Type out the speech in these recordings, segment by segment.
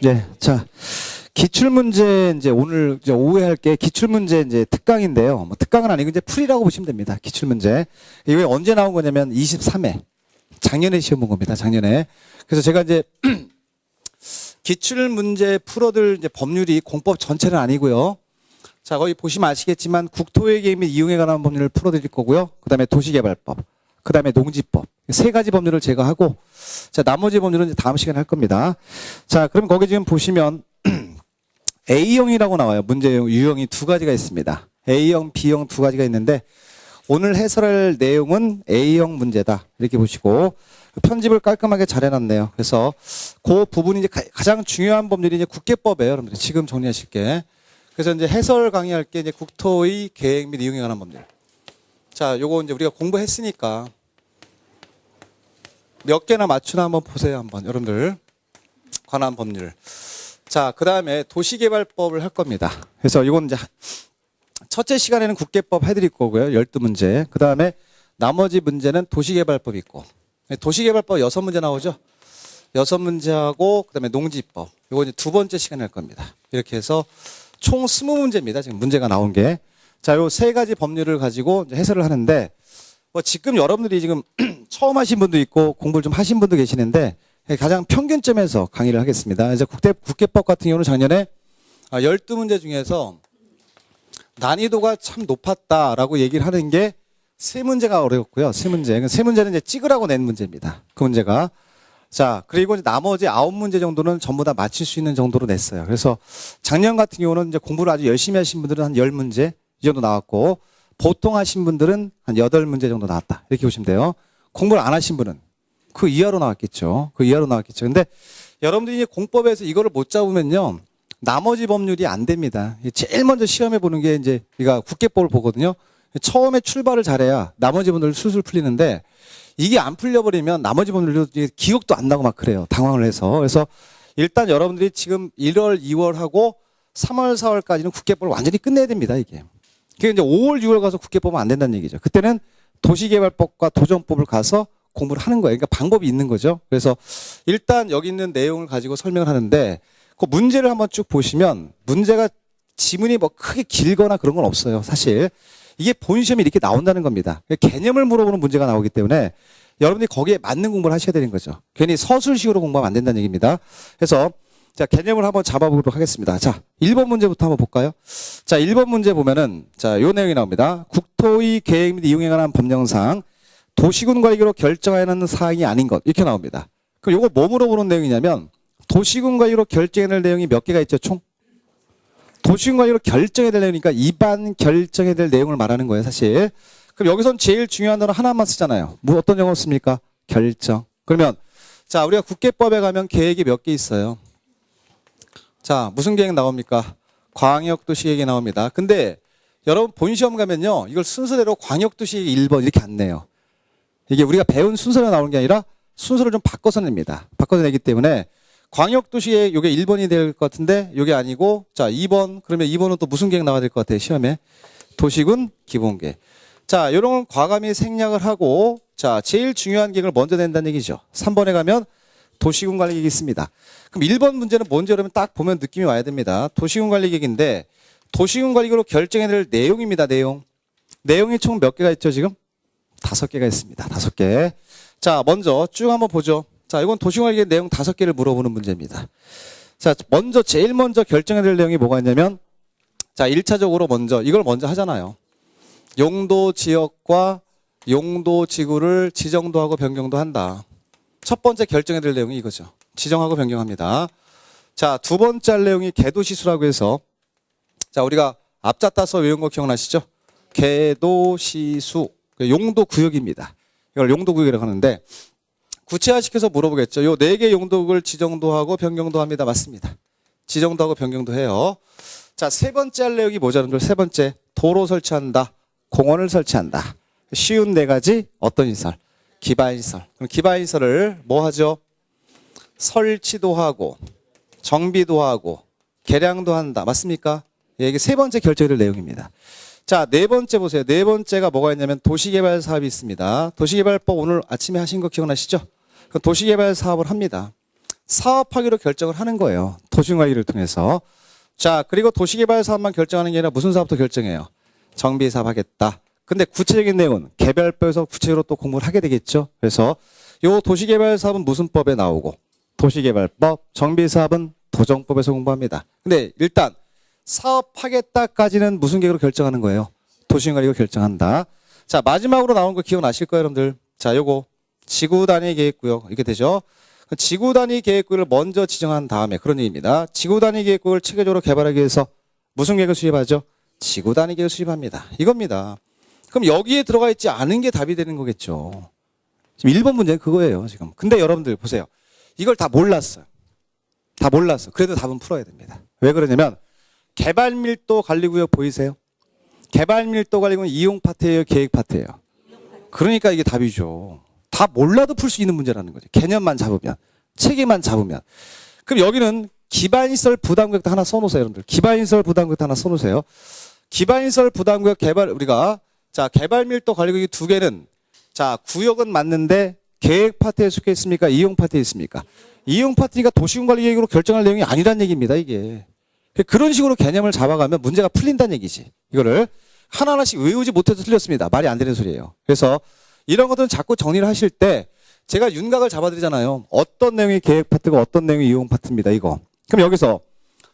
네, 자, 기출문제 이제 오늘 이제 오후에 할 게 기출문제 이제 특강인데요. 뭐 특강은 아니고 이제 풀이라고 보시면 됩니다. 기출문제. 이게 언제 나온 거냐면 23회. 작년에 시험 본 겁니다. 작년에. 그래서 제가 이제 기출문제 풀어둘 이제 법률이 공법 전체는 아니고요. 자, 거기 보시면 아시겠지만 국토의 계획 및 이용에 관한 법률을 풀어드릴 거고요. 그다음에 도시개발법, 그다음에 농지법 세 가지 법률을 제가 하고, 자, 나머지 법률은 이제 다음 시간에 할 겁니다. 자, 그럼 거기 지금 보시면 A형이라고 나와요. 문제 유형이 두 가지가 있습니다. A형, B형 두 가지가 있는데 오늘 해설할 내용은 A형 문제다. 이렇게 보시고 편집을 깔끔하게 잘 해놨네요. 그래서 그 부분이 이제 가장 중요한 법률이 이제 국계법이에요. 여러분들 지금 정리하실 게. 그래서 이제 해설 강의할 게 이제 국토의 계획 및 이용에 관한 법률. 자, 요거 이제 우리가 공부했으니까 몇 개나 맞추나 한번 보세요. 한번 여러분들 관한 법률. 자, 그 다음에 도시개발법을 할 겁니다. 그래서 이건 이제 첫째 시간에는 국계법 해드릴 거고요. 12문제. 그 다음에 나머지 문제는 도시개발법 있고. 도시개발법 6문제 나오죠. 6문제하고 그 다음에 농지법. 이거 이제 두 번째 시간에 할 겁니다. 이렇게 해서 총 20문제입니다. 지금 문제가 나온 게. 자, 요 세 가지 법률을 가지고 이제 해설을 하는데 뭐 지금 여러분들이 지금 처음 하신 분도 있고 공부를 좀 하신 분도 계시는데 가장 평균점에서 강의를 하겠습니다. 이제 국계법 같은 경우는 작년에 12문제 중에서 난이도가 참 높았다라고 얘기를 하는 게 세 문제가 어려웠고요. 세 문제. 세 문제는 이제 찍으라고 낸 문제입니다. 그 문제가. 자, 그리고 이제 나머지 9문제 정도는 전부 다 맞힐 수 있는 정도로 냈어요. 그래서 작년 같은 경우는 이제 공부를 아주 열심히 하신 분들은 한 10문제 이 정도 나왔고, 보통 하신 분들은 한 8문제 정도 나왔다. 이렇게 보시면 돼요. 공부를 안 하신 분은 그 이하로 나왔겠죠. 그 이하로 나왔겠죠. 근데 여러분들이 이제 공법에서 이거를 못 잡으면요, 나머지 법률이 안 됩니다. 제일 먼저 시험해 보는 게 이제 우리가 국계법을 보거든요. 처음에 출발을 잘해야 나머지 법률 술술 풀리는데 이게 안 풀려버리면 나머지 법률도 기억도 안 나고 막 그래요. 당황을 해서. 그래서 일단 여러분들이 지금 1월, 2월 하고 3월, 4월까지는 국계법을 완전히 끝내야 됩니다. 이게. 그게 이제 5월, 6월 가서 국계법은 안 된다는 얘기죠. 그때는 도시개발법과 도정법을 가서 공부를 하는 거예요. 그러니까 방법이 있는 거죠. 그래서 일단 여기 있는 내용을 가지고 설명을 하는데 그 문제를 한번 쭉 보시면 문제가 지문이 뭐 크게 길거나 그런 건 없어요. 사실 이게 본 시험이 이렇게 나온다는 겁니다. 개념을 물어보는 문제가 나오기 때문에 여러분이 거기에 맞는 공부를 하셔야 되는 거죠. 괜히 서술식으로 공부하면 안 된다는 얘기입니다. 그래서 자, 개념을 한번 잡아보도록 하겠습니다. 자, 1번 문제부터 한번 볼까요? 자, 1번 문제 보면은 자, 요 내용이 나옵니다. 국토의 계획 및 이용에 관한 법령상 도시군 관리로 결정해야 하는 사항이 아닌 것. 이렇게 나옵니다. 그럼 요거 뭐 물어보는 내용이냐면 도시군 관리로 결정해야 될 내용이 몇 개가 있죠, 총? 도시군 관리로 결정해야 될 내용이니까 입안 결정해야 될 내용을 말하는 거예요, 사실. 그럼 여기선 제일 중요한 단어 하나만 쓰잖아요. 뭐 어떤 영어 씁니까? 결정. 그러면 자, 우리가 국계법에 가면 계획이 몇 개 있어요. 자, 무슨 계획 나옵니까? 광역도시계획이 나옵니다. 근데 여러분 본시험 가면요, 이걸 순서대로 광역도시계획 1번 이렇게 안 내요. 이게 우리가 배운 순서로 나오는 게 아니라 순서를 좀 바꿔서 냅니다. 바꿔서 내기 때문에 광역도시계획 요게 1번이 될 것 같은데 요게 아니고, 자, 2번. 그러면 2번은 또 무슨 계획 나와야 될 것 같아요, 시험에? 도시군 기본계획. 자, 요런 건 과감히 생략을 하고, 자, 제일 중요한 계획을 먼저 낸다는 얘기죠. 3번에 가면 도시군 관리계획이 있습니다. 그럼 1번 문제는 뭔지 여러분 딱 보면 느낌이 와야 됩니다. 도시군 관리계획인데 도시군 관리계획으로 결정해야 될 내용입니다. 내용이 총 몇 개가 있죠, 지금? 5개가 있습니다. 5개. 자, 먼저 쭉 한번 보죠. 자, 이건 도시군 관리계획 내용 5개를 물어보는 문제입니다. 자, 제일 먼저 결정해야 될 내용이 뭐가 있냐면, 자, 1차적으로 먼저 이걸 먼저 하잖아요. 용도 지역과 용도 지구를 지정도 하고 변경도 한다. 첫 번째 결정해야 될 내용이 이거죠. 지정하고 변경합니다. 자, 두 번째 할 내용이 개도시수라고 해서, 자, 우리가 앞자 따서 외운 거 기억나시죠? 개도시수. 용도 구역입니다. 이걸 용도 구역이라고 하는데 구체화시켜서 물어보겠죠. 요 4개 용도를 지정도 하고 변경도 합니다. 맞습니다. 지정도 하고 변경도 해요. 자, 세 번째 할 내용이 뭐죠? 세 번째, 도로 설치한다. 공원을 설치한다. 쉬운 4가지 어떤 시설? 기반시설. 그럼 기반시설을 뭐 하죠? 설치도 하고 정비도 하고 개량도 한다. 맞습니까? 예, 이게 세 번째 결정해야 될 내용입니다. 자, 네 번째 보세요. 네 번째가 뭐가 있냐면 도시개발 사업이 있습니다. 도시개발법 오늘 아침에 하신 거 기억나시죠? 그 도시개발 사업을 합니다. 사업하기로 결정을 하는 거예요. 도시관리를 통해서. 자, 그리고 도시개발 사업만 결정하는 게 아니라 무슨 사업도 결정해요. 정비 사업 하겠다. 근데 구체적인 내용은 개발법에서 구체적으로 또 공부를 하게 되겠죠. 그래서 요 도시개발 사업은 무슨 법에 나오고 도시개발법, 정비 사업은 도정법에서 공부합니다. 근데 일단 사업하겠다까지는 무슨 계획으로 결정하는 거예요? 도시관리로 결정한다. 자, 마지막으로 나온 거 기억나실 거예요, 여러분들. 자, 요거 지구 단위 계획구역 이렇게 되죠. 지구 단위 계획구역을 먼저 지정한 다음에 그런 얘기입니다. 지구 단위 계획구역을 체계적으로 개발하기 위해서 무슨 계획을 수립하죠? 지구 단위 계획을 수립합니다. 이겁니다. 그럼 여기에 들어가 있지 않은 게 답이 되는 거겠죠. 지금 1번 문제는 그거예요, 지금. 근데 여러분들 보세요. 이걸 다 몰랐어요. 다 몰랐어. 그래도 답은 풀어야 됩니다. 왜 그러냐면 개발 밀도 관리구역 보이세요? 개발 밀도 관리구역은 이용 파트예요, 계획 파트예요? 그러니까 이게 답이죠. 다 몰라도 풀 수 있는 문제라는 거죠. 개념만 잡으면, 체계만 잡으면. 그럼 여기는 기반시설 부담구역도 하나 써놓으세요, 여러분들. 기반시설 부담구역도 하나 써놓으세요. 기반시설 부담구역 개발 우리가 자 개발 밀도 관리구역이 두 개는 자 구역은 맞는데 계획 파트에 속해 있습니까? 이용 파트에 있습니까? 이용 파트니까 도시군관리계획으로 결정할 내용이 아니란 얘기입니다, 이게. 그런 식으로 개념을 잡아가면 문제가 풀린다는 얘기지. 이거를 하나하나씩 외우지 못해서 틀렸습니다. 말이 안 되는 소리예요. 그래서 이런 것들은 자꾸 정리를 하실 때 제가 윤곽을 잡아드리잖아요. 어떤 내용이 계획 파트고 어떤 내용이 이용 파트입니다, 이거. 그럼 여기서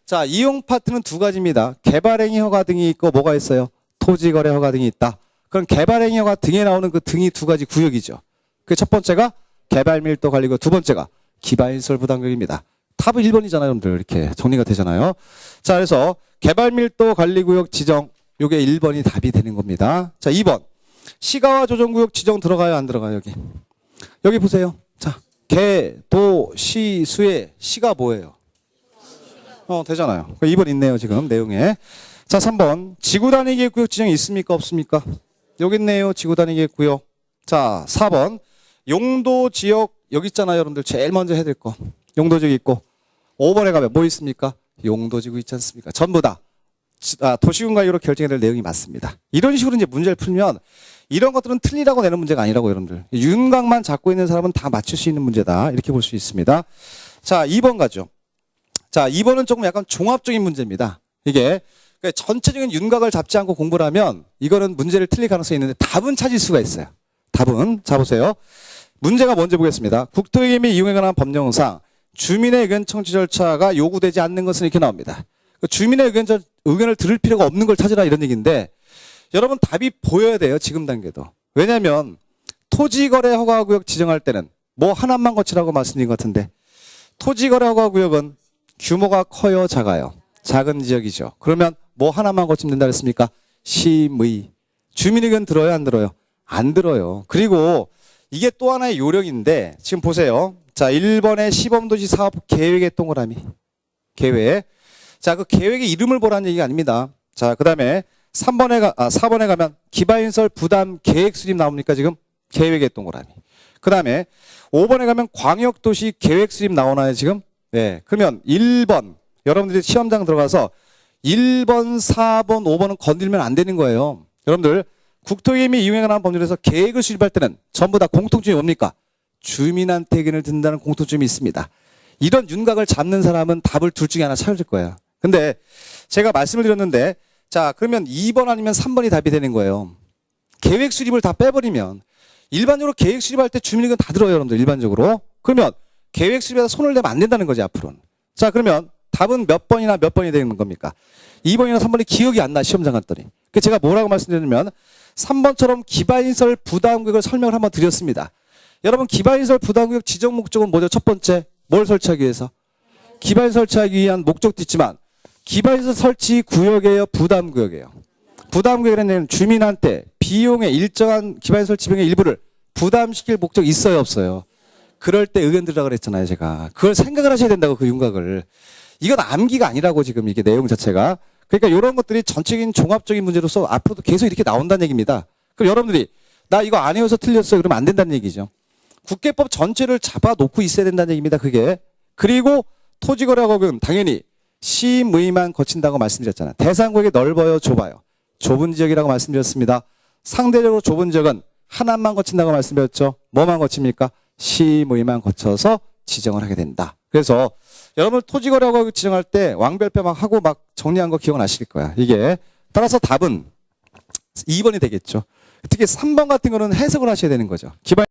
자 이용 파트는 두 가지입니다. 개발행위 허가 등이 있고 뭐가 있어요? 토지거래 허가 등이 있다. 그럼 개발행위 허가 등에 나오는 그 등이 두 가지 구역이죠. 그 첫 번째가 개발밀도 관리구역, 두 번째가 기반시설 부담구역입니다. 답은 1번이잖아요, 여러분들. 이렇게 정리가 되잖아요. 자, 그래서 개발밀도 관리구역 지정, 요게 1번이 답이 되는 겁니다. 자, 2번. 시가와 조정구역 지정 들어가요, 안 들어가요, 여기? 여기 보세요. 자, 개, 도, 시, 수의 시가 뭐예요? 되잖아요. 2번 있네요, 지금 내용에. 자, 3번. 지구단위 계획구역 지정이 있습니까, 없습니까? 여기 있네요, 지구단위 계획구역. 자, 4번. 용도 지역, 여기 있잖아요, 여러분들. 제일 먼저 해야 될 거. 용도지구 있고. 5번에 가면 뭐 있습니까? 용도지구 있지 않습니까? 전부 다 도시군관리로 결정해야 될 내용이 맞습니다. 이런 식으로 이제 문제를 풀면 이런 것들은 틀리라고 내는 문제가 아니라고, 여러분들. 윤곽만 잡고 있는 사람은 다 맞출 수 있는 문제다. 이렇게 볼 수 있습니다. 자, 2번 가죠. 자, 2번은 조금 약간 종합적인 문제입니다. 이게 전체적인 윤곽을 잡지 않고 공부를 하면 이거는 문제를 틀릴 가능성이 있는데 답은 찾을 수가 있어요. 답은, 자 보세요. 문제가 먼저 보겠습니다. 국토의회 및 이용에 관한 법령상 주민의 의견 청취 절차가 요구되지 않는 것은 이렇게 나옵니다. 주민의 의견을 들을 필요가 없는 걸 찾으라 이런 얘기인데 여러분 답이 보여야 돼요. 지금 단계도. 왜냐하면 토지거래 허가구역 지정할 때는 뭐 하나만 거치라고 말씀드린 것 같은데 토지거래 허가구역은 규모가 커요, 작아요? 작은 지역이죠. 그러면 뭐 하나만 거치면 된다 그랬습니까? 심의. 주민 의견 들어요, 안 들어요? 안 들어요. 그리고 이게 또 하나의 요령인데 지금 보세요. 자, 1번의 시범도시 사업 계획의 동그라미. 계획. 자, 그 계획의 이름을 보라는 얘기가 아닙니다. 자, 그 다음에 4번에 가면 기반시설 부담 계획 수립 나옵니까, 지금? 계획의 동그라미. 그 다음에 5번에 가면 광역도시 계획 수립 나오나요, 지금? 네. 그러면 1번. 여러분들이 시험장 들어가서 1번, 4번, 5번은 건들면 안 되는 거예요. 여러분들, 국토의회 및 이용에 관한 법률에서 계획을 수립할 때는 전부 다 공통점이 뭡니까? 주민한테 의견을 듣는다는 공통점이 있습니다. 이런 윤곽을 잡는 사람은 답을 둘 중에 하나 찾을 거예요. 근데 제가 말씀을 드렸는데 자, 그러면 2번 아니면 3번이 답이 되는 거예요. 계획 수립을 다 빼버리면 일반적으로 계획 수립할 때 주민 의견 다 들어요, 여러분들. 일반적으로. 그러면 계획 수립에다 손을 대면 안 된다는 거지, 앞으로는. 자, 그러면 답은 몇 번이나 몇 번이 되는 겁니까? 2번이나 3번이 기억이 안 나, 시험장 갔더니. 그 제가 뭐라고 말씀드렸냐면 3번처럼 기반시설 부담구역을 설명을 한번 드렸습니다. 여러분, 기반시설 부담구역 지정 목적은 뭐죠? 첫 번째, 뭘 설치하기 위해서? 기반시설 설치하기 위한 목적도 있지만 기반시설 설치 구역이에요, 부담구역이에요? 부담구역에는 주민한테 비용의 일정한 기반시설 설치 비용의 일부를 부담시킬 목적이 있어요, 없어요? 그럴 때 의견 들으라고 그랬잖아요, 제가. 그걸 생각을 하셔야 된다고, 그 윤곽을. 이건 암기가 아니라고, 지금 이게 내용 자체가. 그러니까 이런 것들이 전체적인 종합적인 문제로서 앞으로도 계속 이렇게 나온다는 얘기입니다. 그럼 여러분들이 나 이거 안 외워서 틀렸어요, 그러면 안 된다는 얘기죠. 국계법 전체를 잡아놓고 있어야 된다는 얘기입니다, 그게. 그리고 토지거래허가구역은 당연히 심의만 거친다고 말씀드렸잖아요. 대상구역이 넓어요, 좁아요? 좁은 지역이라고 말씀드렸습니다. 상대적으로 좁은 지역은 하나만 거친다고 말씀드렸죠. 뭐만 거칩니까? 심의만 거쳐서 지정을 하게 된다. 그래서 여러분 토지거래하고 지정할 때 왕별표 막 하고 막 정리한 거 기억나실 거야. 이게 따라서 답은 2번이 되겠죠. 특히 3번 같은 거는 해석을 하셔야 되는 거죠. 기반